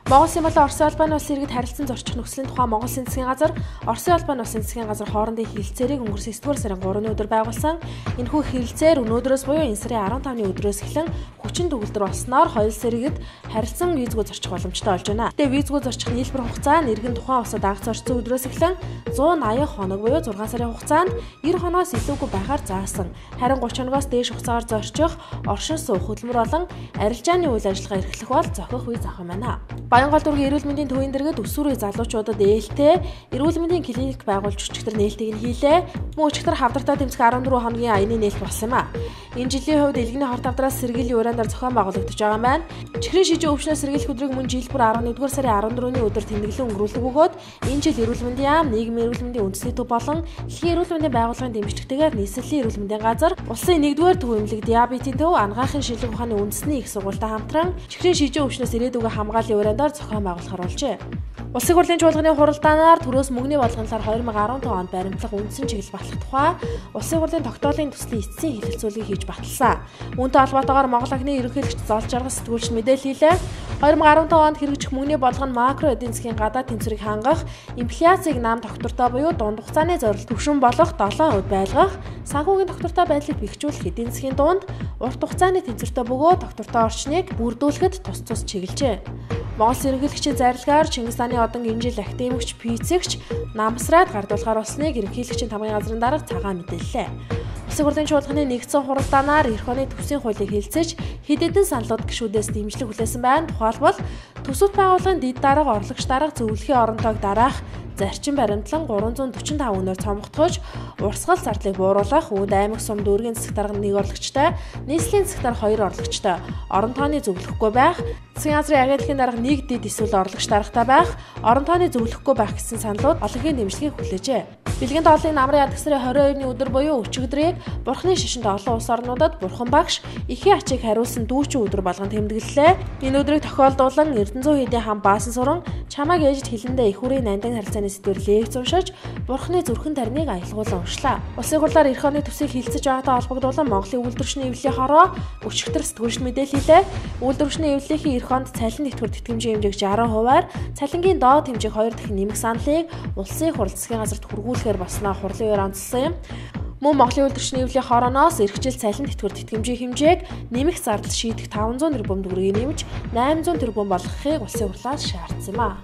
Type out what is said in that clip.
Монгол Улсын болон Оросын улбаны улсын иргэд харилцан зорчих нөхцөлийн тухай Монгол Улсын засгийн газар, Оросын улбаны улсын засгийн газар хоорондын хэлэлцээрийг өнгөрсөн 9-р сарын 3-ны өдөр байгуулсан. Энэхүү хэлэлцээр өнөөдрөөс буюу энэ сарын 15-ны өдрөөс эхлэн хүчин төгөлдөр болсноор хоёулаа иргэд харилцан визгүй зорчих боломжтой болж байна. Гэтэ визгүй зорчих нийлбэр хугацаа нь иргэн тухайн улсад анх зорчсон өдрөөс эхлэн 180 хоног буюу 6 сарын хугацаанд 90 хоноос илүүгүй байхаар заасан. Харин 30 хоногоос дээш хугацаагаар зорчих, оршин суух хөдөлмөр болон арилжааны үйл ажиллагаа эрхлэх бол зохих виз авах юм байна. Баянгол дүүргийн эрүүл мэндийн төвийн дэргэд өсвөр үе залуучуудад ээлтэй эрүүл мэндийн клиник байгуулж өчигдөр нээлтийг нь хийлээ. Мөн өчигдөр хавдартай тэмцэх 14 хоногийн аяны нээлт болсон юм а. Энэ жилийн хувьд элгэний хорт авдраас сэргийллийн ураанаар зохион байгуулагдаж байгаа маань. Чихрийн шижин өвчнөөс сэргийлэх өдрийг мөн жил бүр 11-р сарын 14-ний өдөр тэмдэглэн өнгөрүүлдэг бөгөөд энэ жил эрүүл мэндийн яам, нийгмийн эрүүл мэндийн үндэсний төв болон дэлхийн эрүүл мэндийн байгууллагын дэмжлэгтэйгээр нийслэлийн эрүүл мэндийн газар, улсын 1-р төв эмнэлэг диабетийн төв, анагаахын шилэг ухааны үндэсний их сургуультай хамтран чихрийн шижин өвчнөөс ирээдүгөө хамгааллын ураанаар зохион байгуулахар болжээ. Улсын хурлын чуулганы хуралдаанаар төрөөс мөнгөний болгонлоор 2015 онд баримтлах үндсэн чиглэл батлах тухай улсын хурлын тогтоолын төслийн эцсийн хэлэлцүүлгийг хийж баталсан. Үүнтэй холбоотойгоор Монгол анхны ерөнхийлөгч Золж Жаргал сэтгүүлч мэдээлэл хийлээ. 2015 онд хэрэгжих мөнгөний болгоно макро эдийн засгийн гадаад тэнцвэрийг хангах, инфляцийг нам доктортой буюу дунд хугацааны зорилт түвшин болох 7% байлгах, санхүүгийн доктортой байдлыг бэхжүүлэх эдийн засгийн дунд урт хугацааны тэнцвэртэй бөгөөд доктортой орчныг бүрдүүлэхэд тус чиглэжээ. Монгол ерөнхийлөгчийн зарилгаар Чингис хааны одон энэ жил академикч, физикч намсраад гардуулгаар болсныг ерөнхийлөгчийн тамгын газрын дарга цагаан мэдээллээ. Улсын хурлын чуулганы нэгдсэн хуралдаанаар эх оны төсвийн хуулийг хэлэлцэж хэд хэдэн саналууд гишүүдээс дэмжлэг хүлээсэн байна. Тухайлбал төсөвт байгууллагын дэд дарга, орлогч дарга зөвлөхийн оронтойг дараах, зарчим баримтлан 345 өнөөр цомготгож, урсгал зардлыг бууруулах, Өвд аймаг сум дүүргийн засаг дарга 1 орлогчтой, нийслэлийн засаг дарга 2 орлогчтой, орон тооны зөвлөхгүй байх, засгийн газрын агентлагийн дарга 1 дэд эсвэл орлогч даргатай байх, орон тооны зөвлөхгүй байх гэсэн саналууд олонхын дэмжлэгийг хүлээжээ. Бэлгийн тооллын намрын ядг сарын 22-ны өдөр буюу өчигдрийг Бурхны шишинд олон улс орнуудад Бурхан багш эхийн ачийг хариулсан дүүчин өдөр болгон тэмдэглэлээ. Энэ өдрийг тохиолдуулан Эрдэнэзүү хэдийн хам Баасан суран чамайг ээжид хилэндээ их үрийн нандин харилцааны сэдвэр лекц уншиж Бурхны зүрхэн тарныг аялгуулан уншлаа. Улсын хурлаар эх оны төсвийг хилцэж байгаатай холбогдуулан Монголын үйлдвэрчний эвлэлийн хороо өчигдөр сэтгүүлч мэдээлэлээ. Үйлдвэрчний эвлэлийн эх онд цалин тэтгэвэр тэтгэмжийн хэмжээг 60%-аар, цалингийн доод хэмжээг 2 дахин нэмэх саналыг улсын хурал засгийн газарт хүргүүлэхээр болсноо хурлын үеэр онцлсон юм. Мөн Монголын үйлдвэрчний эвлэлийн хорооноос эх жил цалин тэтгэвэр тэтгэмжийн хэмжээг нэмэх зардал шийдэх 500 тэрбум төгрөгийг нэмж 800 тэрбум болгохыг улсын хурлаас шаардсан юм а.